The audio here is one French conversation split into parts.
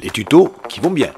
les tutos qui vont bien.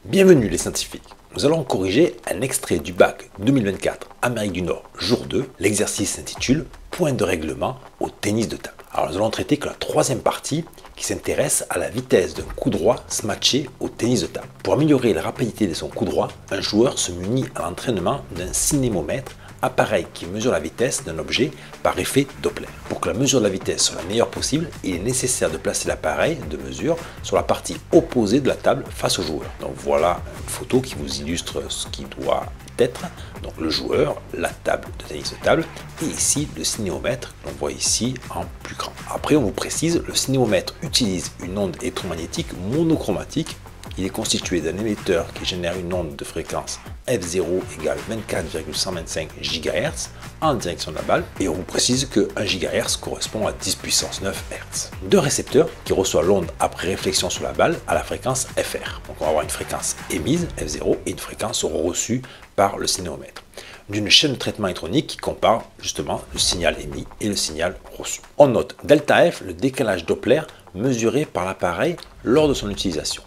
Bienvenue les scientifiques. Nous allons corriger un extrait du bac 2024 Amérique du Nord, jour 2. L'exercice s'intitule Point de règlement au tennis de table. Alors nous allons traiter que la troisième partie qui s'intéresse à la vitesse d'un coup droit smatché au tennis de table. Pour améliorer la rapidité de son coup droit, un joueur se munit à l'entraînement d'un cinémomètre, appareil qui mesure la vitesse d'un objet par effet Doppler. Pour que la mesure de la vitesse soit la meilleure possible, il est nécessaire de placer l'appareil de mesure sur la partie opposée de la table face au joueur. Donc voilà une photo qui vous illustre ce qui doit être. Donc le joueur, la table de tennis de table et ici le cinémomètre qu'on voit ici en plus grand. Après on vous précise, le cinémomètre utilise une onde électromagnétique monochromatique. Il est constitué d'un émetteur qui génère une onde de fréquence F0 égale 24,125 GHz en direction de la balle, et on vous précise que 1 GHz correspond à 10 puissance 9 Hz. Deux récepteurs qui reçoivent l'onde après réflexion sur la balle à la fréquence FR. Donc on va avoir une fréquence émise F0 et une fréquence reçue par le cinémomètre. D'une chaîne de traitement électronique qui compare justement le signal émis et le signal reçu. On note ΔF, le décalage Doppler mesuré par l'appareil lors de son utilisation.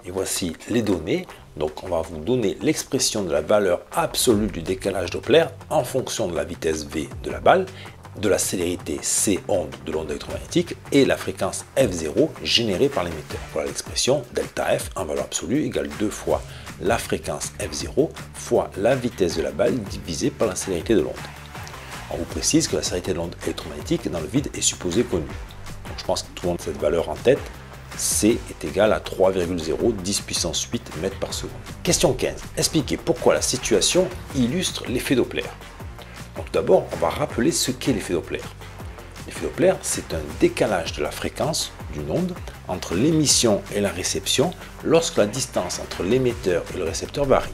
Et voici les données. Donc on va vous donner l'expression de la valeur absolue du décalage Doppler en fonction de la vitesse V de la balle, de la célérité C onde de l'onde électromagnétique et la fréquence F0 générée par l'émetteur. Voilà l'expression ΔF en valeur absolue égale 2 fois la fréquence F0 fois la vitesse de la balle divisée par la célérité de l'onde. On vous précise que la célérité de l'onde électromagnétique dans le vide est supposée connue. Donc je pense que tout le monde a cette valeur en tête. C est égal à 3,010 puissance 8 mètres par seconde. Question 15. Expliquez pourquoi la situation illustre l'effet Doppler. Donc d'abord, on va rappeler ce qu'est l'effet Doppler. L'effet Doppler, c'est un décalage de la fréquence d'une onde entre l'émission et la réception lorsque la distance entre l'émetteur et le récepteur varie.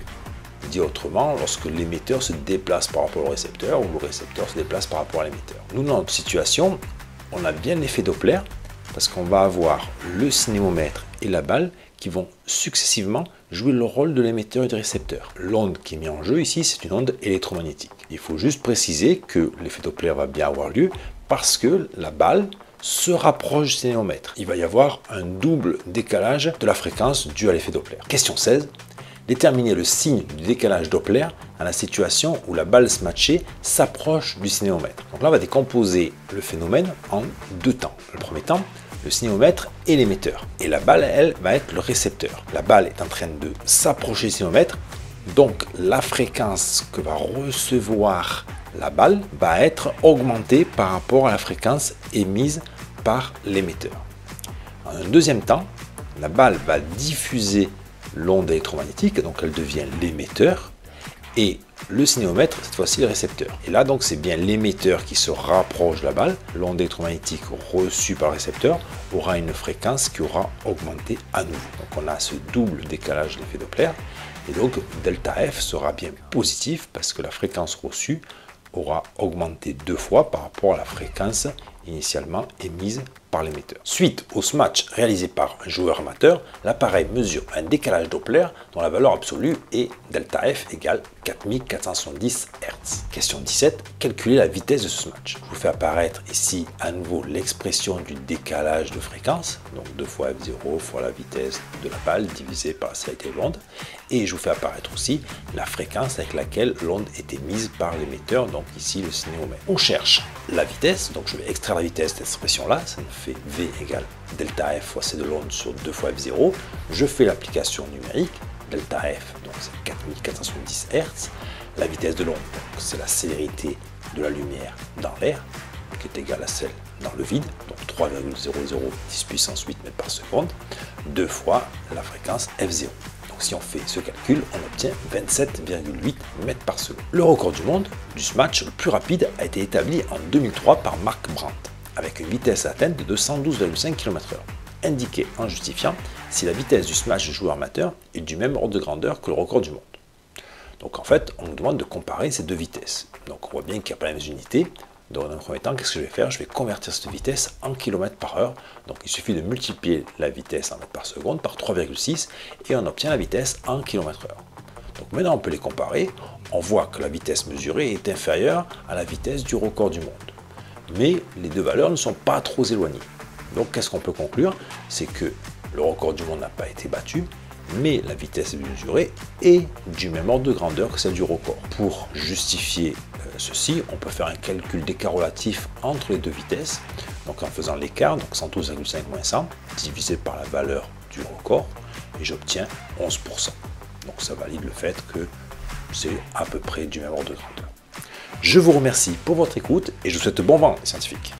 Dit autrement, lorsque l'émetteur se déplace par rapport au récepteur ou le récepteur se déplace par rapport à l'émetteur. Nous, dans notre situation, on a bien l'effet Doppler, parce qu'on va avoir le cinémomètre et la balle qui vont successivement jouer le rôle de l'émetteur et du récepteur. L'onde qui est mise en jeu ici, c'est une onde électromagnétique. Il faut juste préciser que l'effet Doppler va bien avoir lieu parce que la balle se rapproche du cinémomètre. Il va y avoir un double décalage de la fréquence due à l'effet Doppler. Question 16. Déterminer le signe du décalage Doppler à la situation où la balle smatchée s'approche du cinémomètre. Donc là, on va décomposer le phénomène en deux temps. Le premier temps, le cinémomètre et l'émetteur. Et la balle, elle, va être le récepteur. La balle est en train de s'approcher du cinémomètre, donc la fréquence que va recevoir la balle va être augmentée par rapport à la fréquence émise par l'émetteur. En un deuxième temps, la balle va diffuser l'onde électromagnétique, donc elle devient l'émetteur, et le cinémomètre, cette fois-ci le récepteur. Et là, donc, c'est bien l'émetteur qui se rapproche de la balle. L'onde électromagnétique reçue par le récepteur aura une fréquence qui aura augmenté à nouveau. Donc, on a ce double décalage d'effet Doppler. Et donc, ΔF sera bien positif parce que la fréquence reçue aura augmenté 2 fois par rapport à la fréquence initialement émise par l'émetteur. Suite au smatch réalisé par un joueur amateur, l'appareil mesure un décalage Doppler dont la valeur absolue est ΔF égale 4470 Hz. Question 17. Calculer la vitesse de ce smatch. Je vous fais apparaître ici à nouveau l'expression du décalage de fréquence, donc 2 fois F0 fois la vitesse de la balle divisée par la célérité de l'onde, et je vous fais apparaître aussi la fréquence avec laquelle l'onde est émise par l'émetteur, donc ici le cinémomètre. On cherche la vitesse, donc je vais extraire la vitesse de cette expression-là, ça me fait V égale ΔF fois C de l'onde sur 2 fois F0. Je fais l'application numérique, ΔF, donc c'est 4470 Hz. La vitesse de l'onde, c'est la célérité de la lumière dans l'air, qui est égale à celle dans le vide, donc 3,010 puissance 8 mètres par seconde, 2 fois la fréquence F0. Donc si on fait ce calcul, on obtient 27,8 mètres par seconde. Le record du monde du smatch le plus rapide a été établi en 2003 par Mark Brandt, avec une vitesse atteinte de 212,5 km/h, indiqué en justifiant si la vitesse du smash du joueur amateur est du même ordre de grandeur que le record du monde. Donc en fait, on nous demande de comparer ces deux vitesses. Donc on voit bien qu'il n'y a pas les mêmes unités. Dans un premier temps, qu'est-ce que je vais faire? Je vais convertir cette vitesse en km/h. Donc il suffit de multiplier la vitesse en mètres par seconde par 3,6 et on obtient la vitesse en km/h. Donc maintenant on peut les comparer. On voit que la vitesse mesurée est inférieure à la vitesse du record du monde. Mais les deux valeurs ne sont pas trop éloignées. Donc qu'est-ce qu'on peut conclure? C'est que Le record du monde n'a pas été battu, mais la vitesse mesurée est du même ordre de grandeur que celle du record. Pour justifier ceci, on peut faire un calcul d'écart relatif entre les deux vitesses. Donc en faisant l'écart, donc 112,5 moins 100, divisé par la valeur du record, et j'obtiens 11%. Donc ça valide le fait que c'est à peu près du même ordre de grandeur. Je vous remercie pour votre écoute et je vous souhaite bon vent, les scientifiques.